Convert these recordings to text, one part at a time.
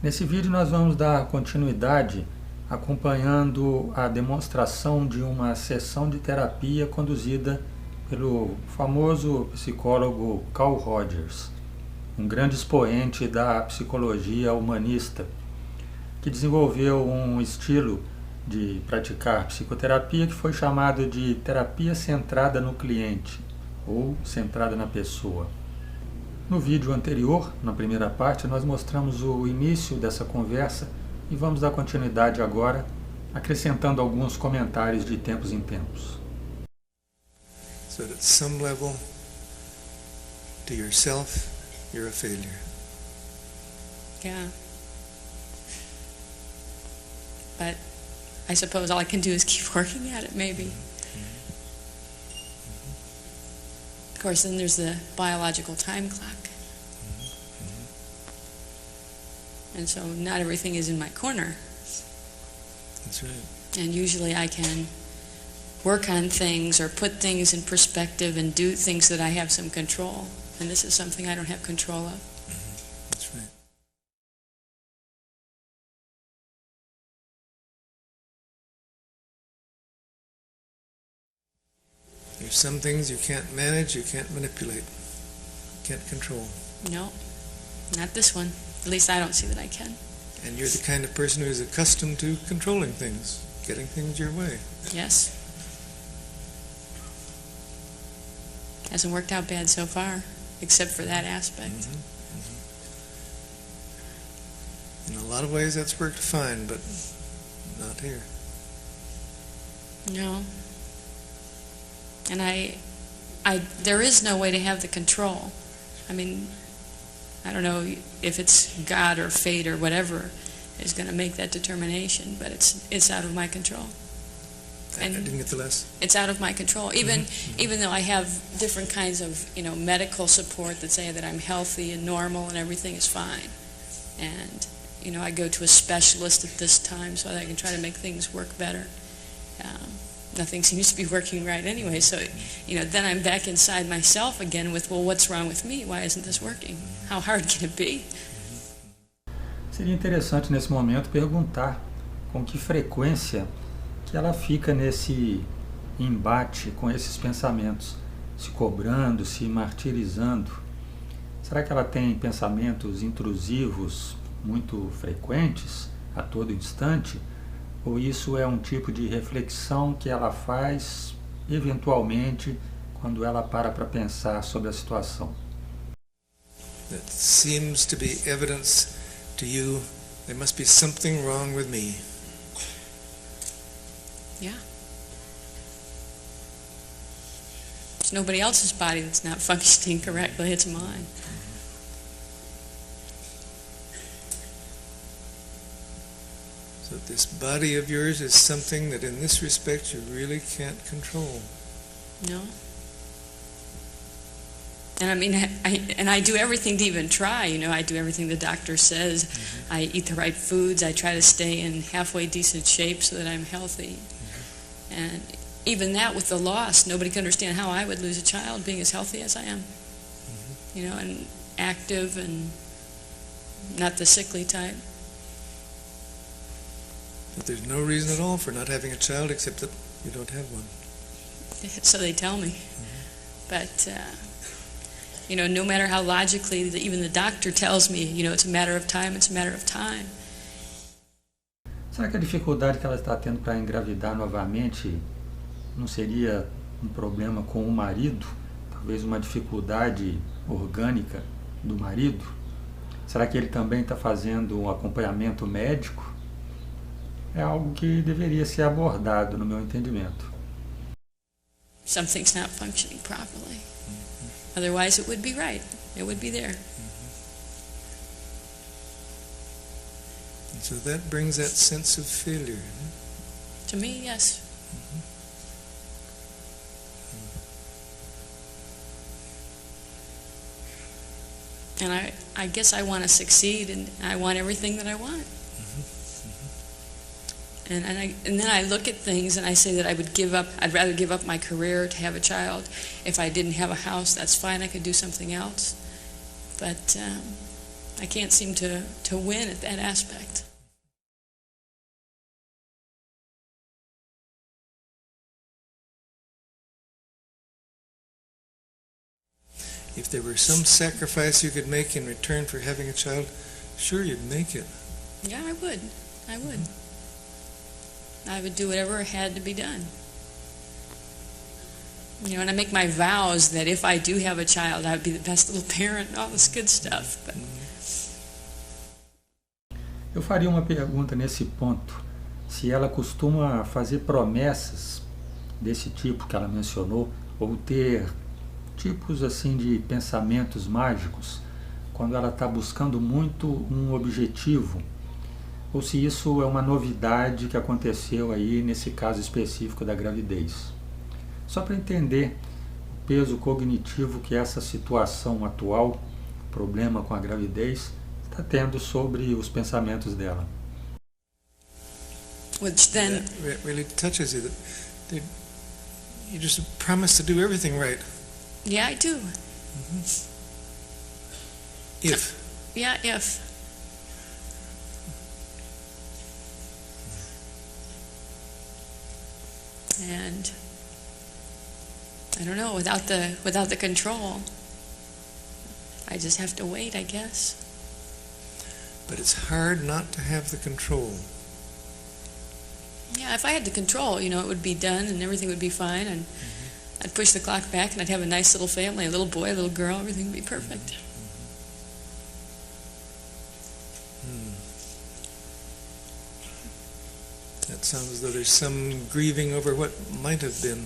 Nesse vídeo nós vamos dar continuidade acompanhando a demonstração de uma sessão de terapia conduzida pelo famoso psicólogo Carl Rogers, um grande expoente da psicologia humanista, que desenvolveu um estilo de praticar psicoterapia que foi chamado de terapia centrada no cliente ou centrada na pessoa. No vídeo anterior, na primeira parte, nós mostramos o início dessa conversa e vamos dar continuidade agora, acrescentando alguns comentários de tempos em tempos. So that at some level, to yourself, you're a failure. Yeah. But I suppose all I can do is keep working at it, maybe. Of course, then there's the biological time clock. And so not everything is in my corner. That's right. And usually I can work on things or put things in perspective and do things that I have some control. And this is something I don't have control of. That's right. There's some things you can't manage, you can't manipulate, you can't control. No, not this one. At least I don't see that I can. And you're the kind of person who is accustomed to controlling things, getting things your way. Yes. Hasn't worked out bad so far, except for that aspect. In a lot of ways that's worked fine, but not here. No. And there is no way to have the control. I mean, I don't know if it's God or fate or whatever is going to make that determination, but it's out of my control. I didn't get the last. It's out of my control. Even though I have different kinds of medical support that say that I'm healthy and normal and everything is fine, and I go to a specialist at this time so that I can try to make things work better. Nothing seems to be working right anyway, so then I'm back inside myself again with, well, what's wrong with me? Why isn't this working? How hard can it be? Seria interessante nesse momento perguntar com que frequência que ela fica nesse embate com esses pensamentos, se cobrando, se martirizando. Será que ela tem pensamentos intrusivos muito frequentes a todo instante? Ou isso é um tipo de reflexão que ela faz eventualmente quando ela para pensar sobre a situação? That seems to be evidence to you there must be something wrong with me. Yeah. It's nobody else's body that's not functioning correctly, it's mine. So this body of yours is something that in this respect you really can't control. No. And I mean, I do everything to even try, I do everything the doctor says. I eat the right foods, I try to stay in halfway decent shape so that I'm healthy. And even that with the loss, nobody can understand how I would lose a child being as healthy as I am. And active and not the sickly type. But there's no reason at all for not having a child except that you don't have one. So they tell me. But, no matter how logically, even the doctor tells me, it's a matter of time, it's a matter of time. Será que a dificuldade que ela está tendo para engravidar novamente não seria um problema com o marido? Talvez uma dificuldade orgânica do marido? Será que ele também está fazendo um acompanhamento médico? É algo que deveria ser abordado, no meu entendimento. Something's not functioning properly. Otherwise it would be right. It would be there. And so that brings that sense of failure. To me, yes. And I guess I want to succeed, and I want everything that I want. And then I look at things and I say that I'd rather give up my career to have a child. If I didn't have a house, that's fine, I could do something else. But I can't seem to win at that aspect. If there were some sacrifice you could make in return for having a child, sure, you'd make it. Yeah, I would. I would. I would do whatever had to be done. You know, and I make my vows that if I do have a child, I would be the best little parent and all this good stuff. But Eu faria uma pergunta nesse ponto. Se ela costuma fazer promessas desse tipo que ela mencionou, ou ter tipos assim de pensamentos mágicos, quando ela está buscando muito um objetivo, ou se isso é uma novidade que aconteceu aí nesse caso específico da gravidez. Só para entender o peso cognitivo que essa situação atual, problema com a gravidez, está tendo sobre os pensamentos dela. which then, That really touches you. That you just promise to do everything right. yeah, I do. If. Yeah, if. And I don't know, without the control, I just have to wait, I guess. But it's hard not to have the control. Yeah, if I had the control, you know, it would be done and everything would be fine, and I'd push the clock back and I'd have a nice little family, a little boy, a little girl, everything would be perfect. That sounds as though there's some grieving over what might have been.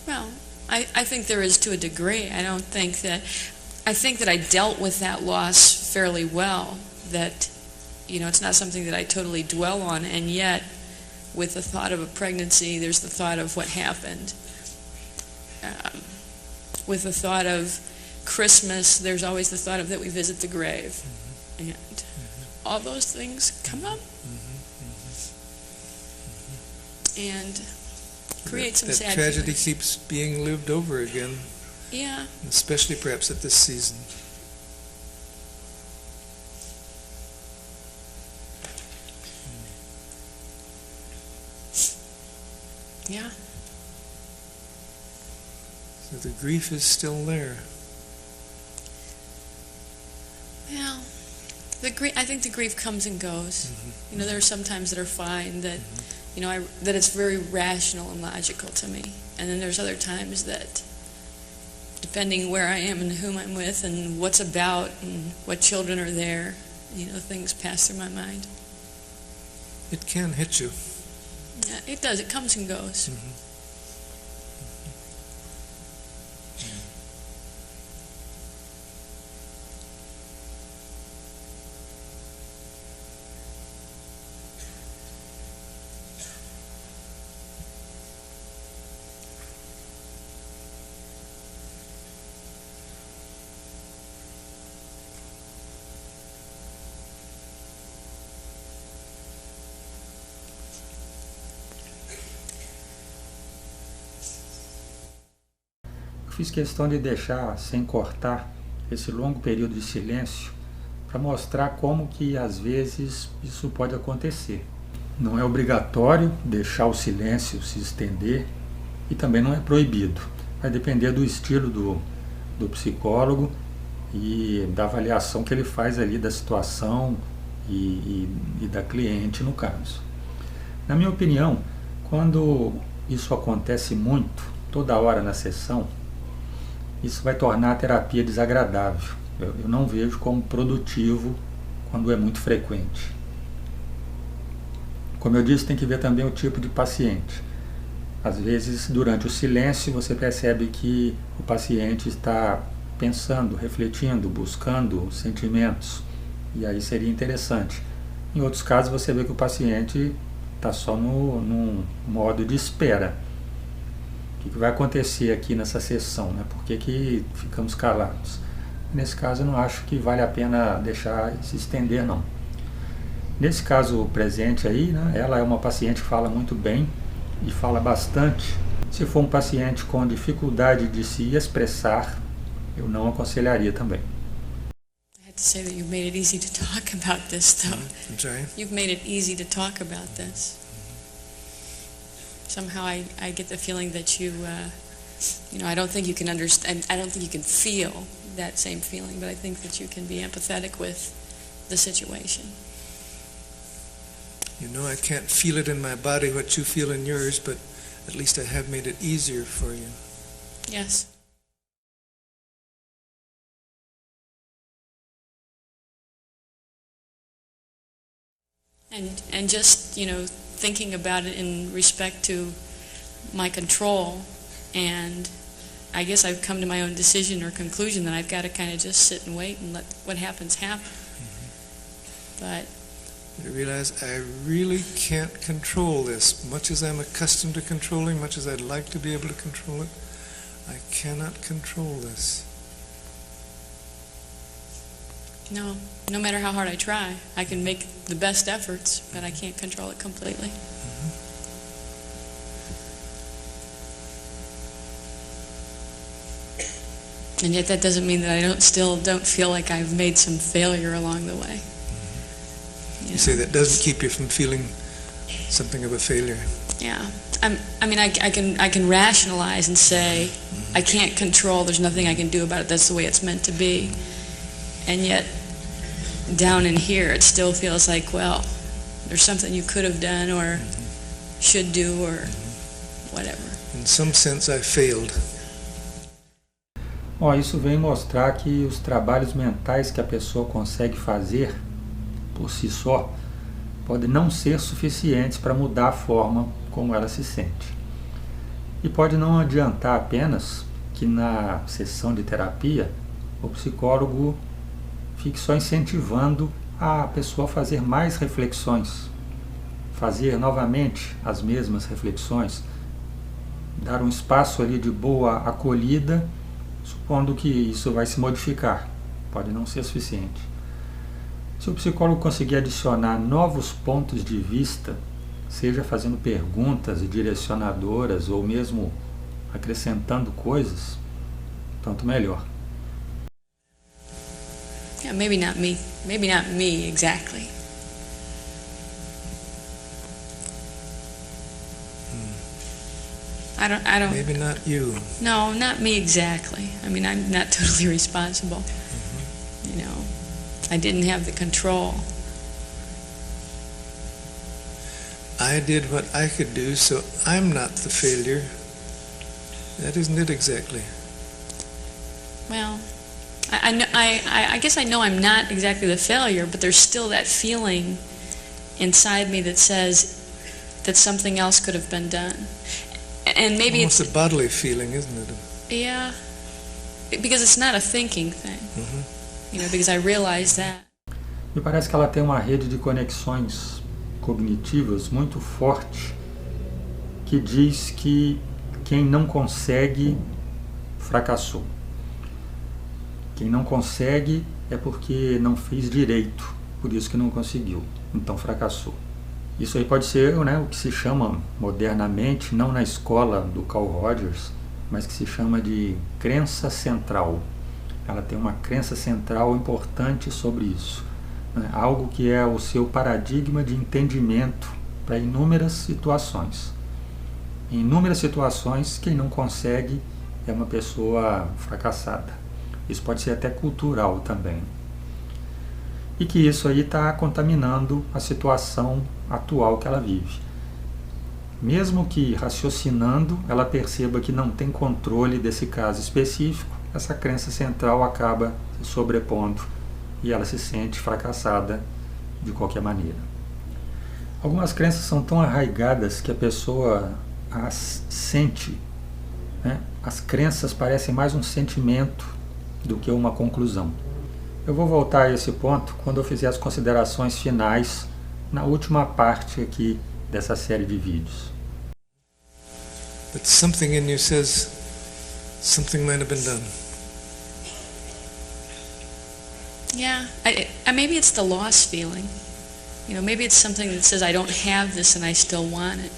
Well, I think there is to a degree. I think that I dealt with that loss fairly well, that, you know, it's not something that I totally dwell on, and yet with the thought of a pregnancy, there's the thought of what happened. With the thought of Christmas, there's always the thought of that we visit the grave. And all those things come up and create some that sad tragedy feelings. keeps being lived over again, Yeah. especially perhaps at this season. Yeah. So the grief is still there. Well, I think the grief comes and goes. You know, there are some times that are fine, that, you know, that it's very rational and logical to me. And then there's other times that, depending where I am and whom I'm with and what's about and what children are there, you know, things pass through my mind. It can hit you. Yeah, it does. It comes and goes. Fiz questão de deixar sem cortar esse longo período de silêncio para mostrar como que às vezes isso pode acontecer. Não é obrigatório deixar o silêncio se estender e também não é proibido. Vai depender do estilo do psicólogo e da avaliação que ele faz ali da situação e da cliente no caso. Na minha opinião, quando isso acontece muito, toda hora na sessão, isso vai tornar a terapia desagradável. Eu não vejo como produtivo quando é muito frequente. Como eu disse, tem que ver também o tipo de paciente. Às vezes, durante o silêncio, você percebe que o paciente está pensando, refletindo, buscando sentimentos. E aí seria interessante. Em outros casos, você vê que o paciente está só num modo de espera. O que vai acontecer aqui nessa sessão, né? Por que ficamos calados? Nesse caso, eu não acho que vale a pena deixar se estender, não. Nesse caso presente aí, né, ela é uma paciente que fala muito bem e fala bastante. Se for um paciente com dificuldade de se expressar, eu não aconselharia também. I had to say that you've made it easy to talk about this, though. I'm sorry? You've made it easy to talk about this. Somehow I get the feeling that you know, I don't think you can understand, I don't think you can feel that same feeling, but I think that you can be empathetic with the situation. You know, I can't feel it in my body what you feel in yours, but at least I have made it easier for you. Yes. And just, you know, thinking about it in respect to my control, and I guess I've come to my own decision or conclusion that I've got to kind of just sit and wait and let what happens happen. But You realize I really can't control this. Much as I'm accustomed to controlling, much as I'd like to be able to control it, I cannot control this. no matter how hard I try, I can make the best efforts, but I can't control it completely. And yet that doesn't mean that I still don't feel like I've made some failure along the way. You say that doesn't keep you from feeling something of a failure. Yeah. I mean, I can rationalize and say, I can't control, there's nothing I can do about it, that's the way it's meant to be. And yet, down in here, it still feels like, well, there's something you could have done or should do or whatever. In some sense, I failed. Bom, isso vem mostrar que os trabalhos mentais que a pessoa consegue fazer por si só podem não ser suficientes para mudar a forma como ela se sente. E pode não adiantar apenas que na sessão de terapia o psicólogo fique só incentivando a pessoa a fazer mais reflexões, fazer novamente as mesmas reflexões, dar um espaço ali de boa acolhida, supondo que isso vai se modificar. Pode não ser suficiente. Se o psicólogo conseguir adicionar novos pontos de vista, seja fazendo perguntas direcionadoras ou mesmo acrescentando coisas, tanto melhor. Yeah, maybe not me exactly. I don't. Maybe not you. No, not me exactly. I mean, I'm not totally responsible. You know, I didn't have the control. I did what I could do, so I'm not the failure. That isn't it exactly. Well, I guess I know I'm not exactly the failure, but there's still that feeling inside me that says that something else could have been done. And maybe Almost it's a bodily feeling, isn't it? yeah, because it's not a thinking thing. You know, because I realize that. Me parece que ela tem uma rede de conexões cognitivas muito forte que diz que quem não consegue fracassou. Quem não consegue é porque não fez direito, por isso que não conseguiu, então fracassou. Isso aí pode ser, né, o que se chama modernamente, não na escola do Carl Rogers, mas que se chama de crença central. Ela tem uma crença central importante sobre isso, né, algo que é o seu paradigma de entendimento para inúmeras situações. Em inúmeras situações, quem não consegue é uma pessoa fracassada. Isso pode ser até cultural também. E que isso aí está contaminando a situação atual que ela vive. Mesmo que raciocinando, ela perceba que não tem controle desse caso específico, essa crença central acaba se sobrepondo e ela se sente fracassada de qualquer maneira. Algumas crenças são tão arraigadas que a pessoa as sente, né? As crenças parecem mais um sentimento do que uma conclusão. Eu vou voltar a esse ponto quando eu fizer as considerações finais na última parte aqui dessa série de vídeos. But something in you says something might have been done. Yeah, maybe it's the loss feeling. You know, maybe it's something that says I don't have this and I still want it.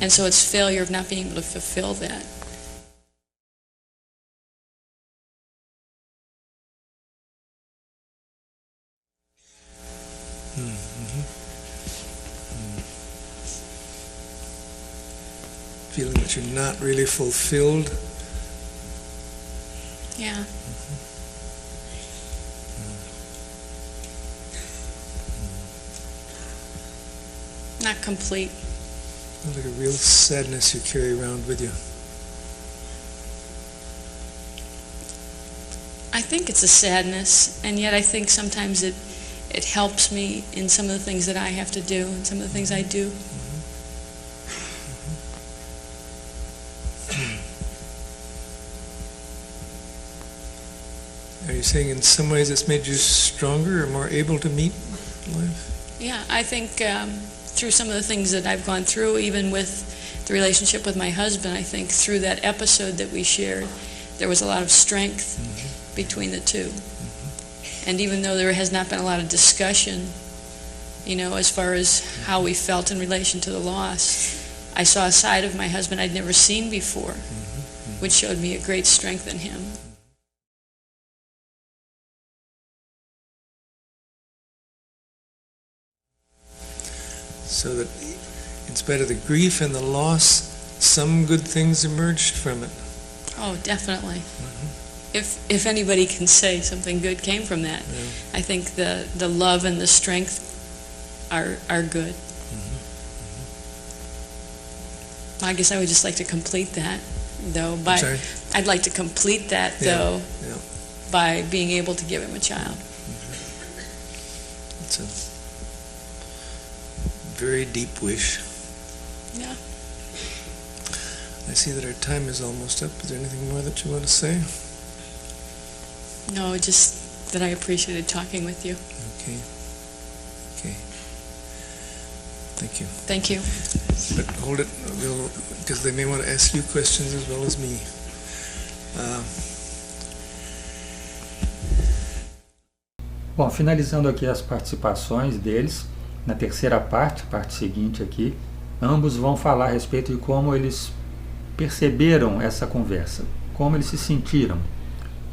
And so it's failure of not being able to fulfill that. Feeling that you're not really fulfilled. Yeah. Not complete. Like a real sadness you carry around with you. I think it's a sadness, and yet I think sometimes it helps me in some of the things that I have to do and some of the things I do. Are you saying in some ways it's made you stronger or more able to meet life? Yeah, I think through some of the things that I've gone through, even with the relationship with my husband, I think through that episode that we shared, there was a lot of strength between the two. And even though there has not been a lot of discussion, as far as how we felt in relation to the loss, I saw a side of my husband I'd never seen before, which showed me a great strength in him. So that in spite of the grief and the loss, some good things emerged from it. Oh, definitely. If anybody can say something good came from that, I think the love and the strength are good. I guess I would just like to complete that, though. I'd like to complete that, though, by being able to give him a child. It's a very deep wish. Yeah. I see that our time is almost up. Is there anything more that you want to say? No, just that I appreciated talking with you. Okay. Thank you. Thank you. But hold it, because they may want to ask you questions as well as me. Bom, finalizando aqui as participações deles, na terceira parte seguinte aqui, ambos vão falar a respeito de como eles perceberam essa conversa, como eles se sentiram,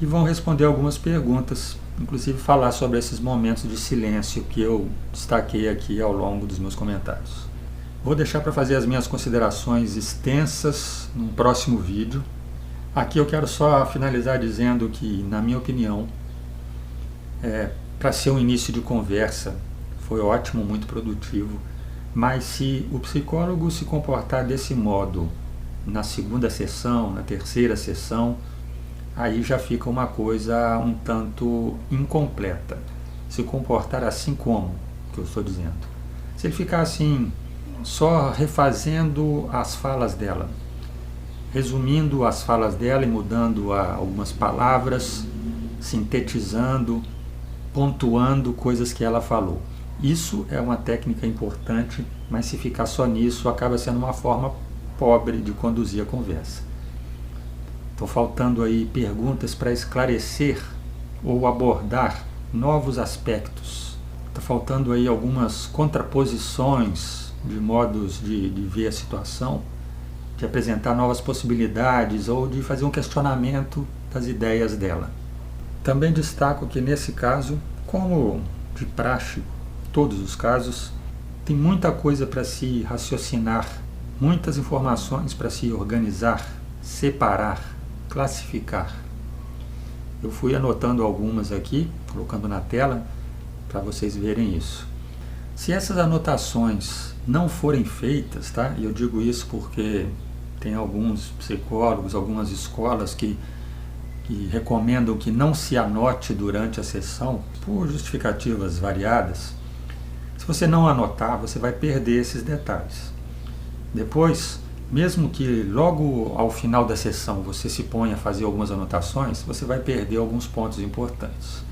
e vão responder algumas perguntas, inclusive falar sobre esses momentos de silêncio que eu destaquei aqui ao longo dos meus comentários. Vou deixar para fazer as minhas considerações extensas num próximo vídeo. Aqui eu quero só finalizar dizendo que, na minha opinião, para ser um início de conversa, foi ótimo, muito produtivo, mas se o psicólogo se comportar desse modo na segunda sessão, na terceira sessão, aí já fica uma coisa um tanto incompleta. Se comportar assim como, que eu estou dizendo. Se ele ficar assim, só refazendo as falas dela, resumindo as falas dela e mudando algumas palavras, sintetizando, pontuando coisas que ela falou. Isso é uma técnica importante, mas se ficar só nisso, acaba sendo uma forma pobre de conduzir a conversa. Estão faltando aí perguntas para esclarecer ou abordar novos aspectos. Está faltando aí algumas contraposições de modos de ver a situação, de apresentar novas possibilidades ou de fazer um questionamento das ideias dela. Também destaco que nesse caso, como de praxe, todos os casos, tem muita coisa para se raciocinar, muitas informações para se organizar, separar, classificar. Eu fui anotando algumas aqui, colocando na tela, para vocês verem isso. Se essas anotações não forem feitas, tá? E eu digo isso porque tem alguns psicólogos, algumas escolas que recomendam que não se anote durante a sessão, por justificativas variadas. Se você não anotar, você vai perder esses detalhes. Depois, mesmo que logo ao final da sessão você se ponha a fazer algumas anotações, você vai perder alguns pontos importantes.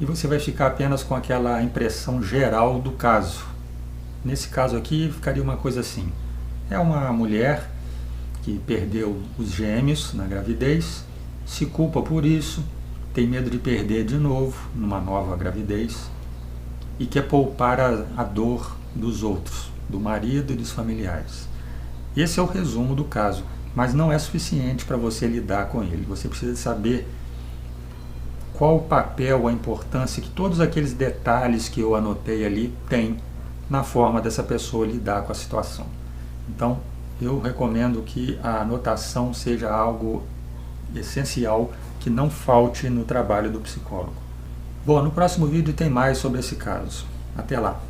E você vai ficar apenas com aquela impressão geral do caso. Nesse caso aqui, ficaria uma coisa assim. É uma mulher que perdeu os gêmeos na gravidez, se culpa por isso, tem medo de perder de novo numa nova gravidez e quer poupar a dor dos outros, do marido e dos familiares. Esse é o resumo do caso, mas não é suficiente para você lidar com ele. Você precisa saber qual o papel, a importância que todos aqueles detalhes que eu anotei ali têm na forma dessa pessoa lidar com a situação. Então, eu recomendo que a anotação seja algo essencial, que não falte no trabalho do psicólogo. Bom, no próximo vídeo tem mais sobre esse caso. Até lá!